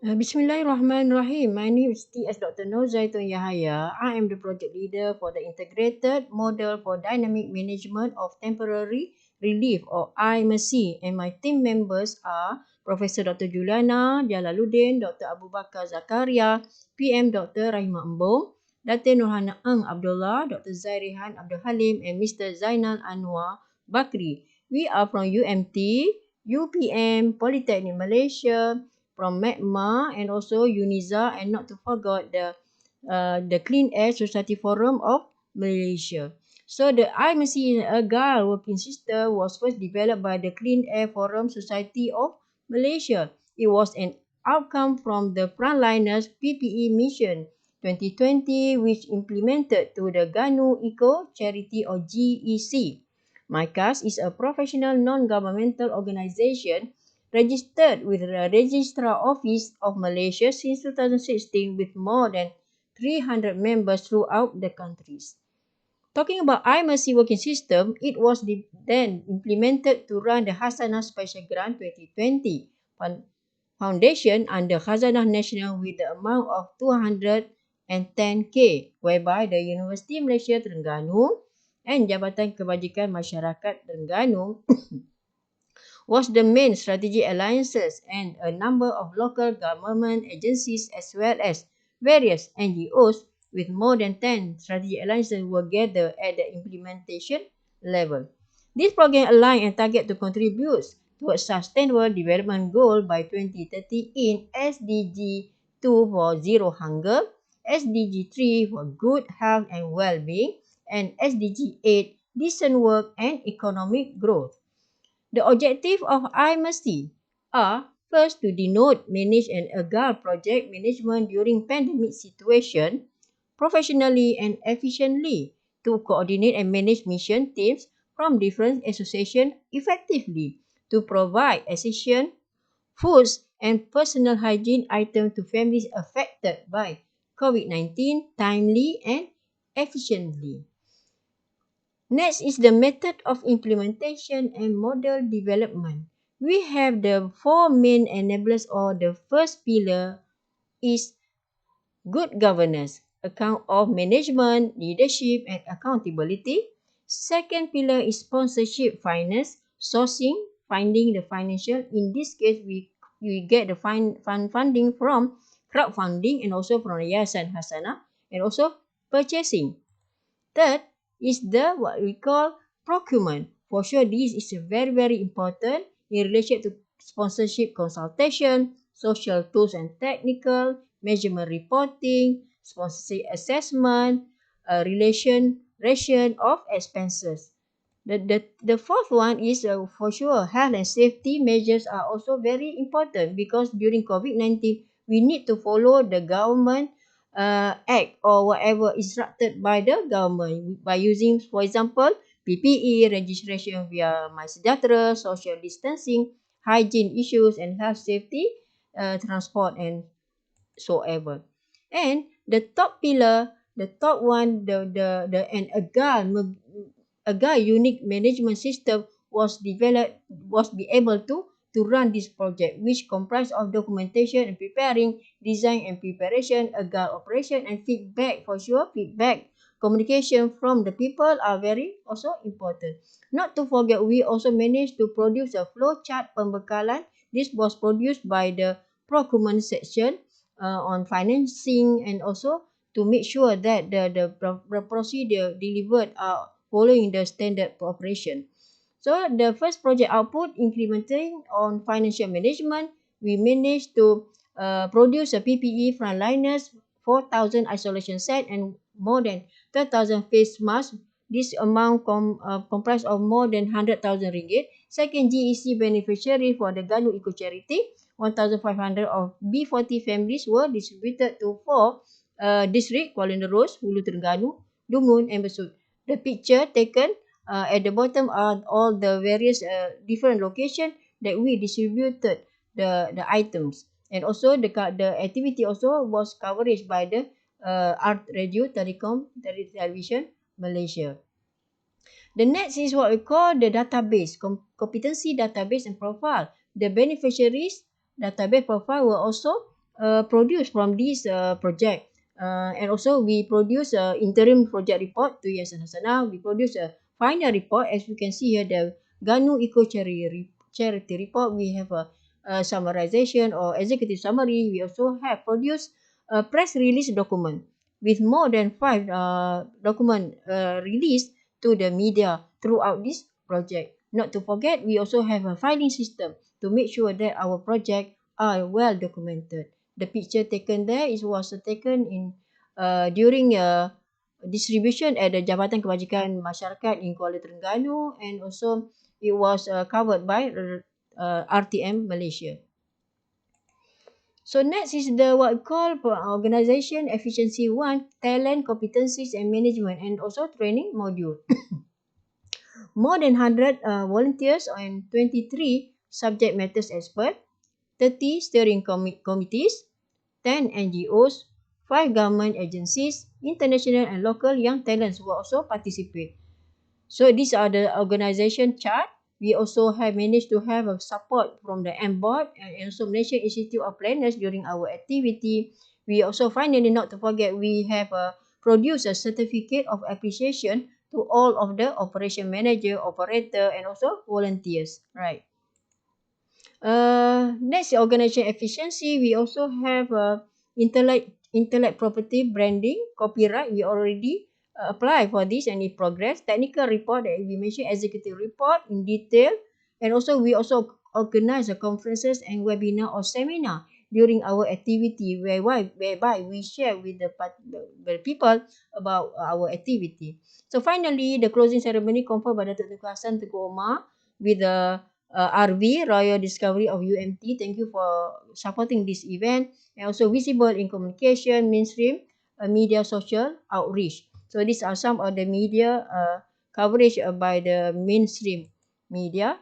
Bismillahirrahmanirrahim. My name is T.S. Dr. Nur Zaitun Yahaya. I am the project leader for the Integrated Model for Dynamic Management of Temporary Relief or IMC, and my team members are Professor Dr. Juliana Jalaluddin, Dr. Abu Bakar Zakaria, PM Dr. Rahimah Embong, Dr. Nurhana Ang Abdullah, Dr. Zairihan Abdul Halim, and Mr. Zainal Anwar Bakri. We are from UMT, UPM, Polytechnic Malaysia, from MECMA and also UNIZA, and not to forget the Clean Air Society Forum of Malaysia. So the IMC AGAL working system was first developed by the Clean Air Forum Society of Malaysia. It was an outcome from the Frontliners PPE mission 2020, which implemented to the GANU Eco Charity or GEC. MICAS is a professional non-governmental organization registered with the Registrar Office of Malaysia since 2016 with more than 300 members throughout the countries. Talking about IMC working system, it was then implemented to run the Hasanah Special Grant 2020 foundation under Khazanah Nasional with the amount of 210k, whereby the Universiti Malaysia Terengganu and Jabatan Kebajikan Masyarakat Terengganu was the main strategic alliances, and a number of local government agencies as well as various NGOs with more than 10 strategic alliances were gathered at the implementation level. This program align and target to contribute towards sustainable development goal by 2030 in SDG 2 for zero hunger, SDG 3 for good health and well-being, and SDG 8 decent work and economic growth. The objective of IMC are first to denote, manage and AGAL project management during pandemic situation professionally and efficiently, to coordinate and manage mission teams from different associations effectively, to provide essential foods and personal hygiene items to families affected by COVID-19 timely and efficiently. Next is the method of implementation and model development. We have the four main enablers, or the first pillar is good governance, account of management, leadership and accountability. Second pillar is sponsorship finance, sourcing, finding the financial. In this case, we get the funding from crowdfunding and also from Yayasan Hasanah, and also purchasing. Third is the what we call procurement. For sure, this is very important in relation to sponsorship consultation, social tools and technical, measurement reporting, sponsorship assessment, ration of expenses. The fourth one is for sure health and safety measures are also very important, because during COVID-19 we need to follow the government act or whatever instructed by the government by using, for example, PPE, registration via MySejahtera, social distancing, hygiene issues and health safety, transport and so ever. And the top pillar, the top one, the an AGAL unique management system was developed, was be able to run this project, which comprised of documentation and preparing, design and preparation, AGAL operation and feedback. For sure, feedback communication from the people are very also important. Not to forget, we also managed to produce a flow chart pembekalan. This was produced by the procurement section on financing, and also to make sure that the procedure delivered are following the standard operation. So the first project output implementing on financial management, we managed to produce a PPE frontliners, 4,000 isolation set and more than 12,000 face masks. This amount comprised of more than 100,000 ringgit. Second, GEC beneficiary for the GANU Eco Charity, 1,500 of B40 families were distributed to four district: Kuala Nerus, Hulu Terengganu, Dungun and Besut. The picture taken at the bottom are all the various different locations that we distributed the items. And also the activity also was coverage by the Art Radio Television Malaysia. The next is what we call the database, competency database and profile. The beneficiaries database profile were also produced from this project. And also we produce a interim project report 2 years sana. We produce a final report. As you can see here, the Ganu Eco Charity report. We have a summarization or executive summary. We also have produced a press release document with more than 5 document released to the media throughout this project. Not to forget, we also have a filing system to make sure that our project are well documented. The picture taken there was taken in during distribution at the Jabatan Kebajikan Masyarakat in Kuala Terengganu, and also it was covered by RTM Malaysia. So next is the what we call organization efficiency 1, talent, competencies and management, and also training module. More than 100 volunteers and 23 subject matters experts, 30 steering committees, 10 NGOs, 5 government agencies, international and local young talents will also participate. So these are the organization chart. We also have managed to have a support from the MBOD and also Malaysian Institute of Planners during our activity. We also finally, not to forget, we have produced a certificate of appreciation to all of the operation manager, operator, and also volunteers. Right. Next, organization efficiency. We also have intellect property branding, copyright. We already apply for this and in progress. Technical report that we mentioned, executive report in detail, and also we also organize the conferences and webinar or seminar during our activity, whereby we share with the people about our activity. So finally, the closing ceremony confirmed by Datuk Tengku Hassan Tengku Omar with the RV, Royal Discovery of UMT. Thank you for supporting this event, and also visible in communication, mainstream, media, social outreach. So these are some of the media coverage by the mainstream media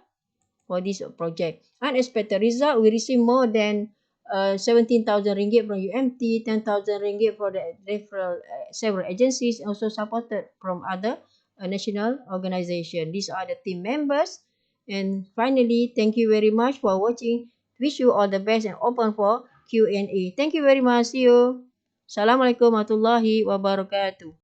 for this project. Unexpected result, we received more than 17,000 ringgit from UMT, 10,000 ringgit for the referral several agencies, and also supported from other national organization. These are the team members. And finally, thank you very much for watching. Wish you all the best and open for Q&A. Thank you very much. See you. Assalamualaikum warahmatullahi wabarakatuh.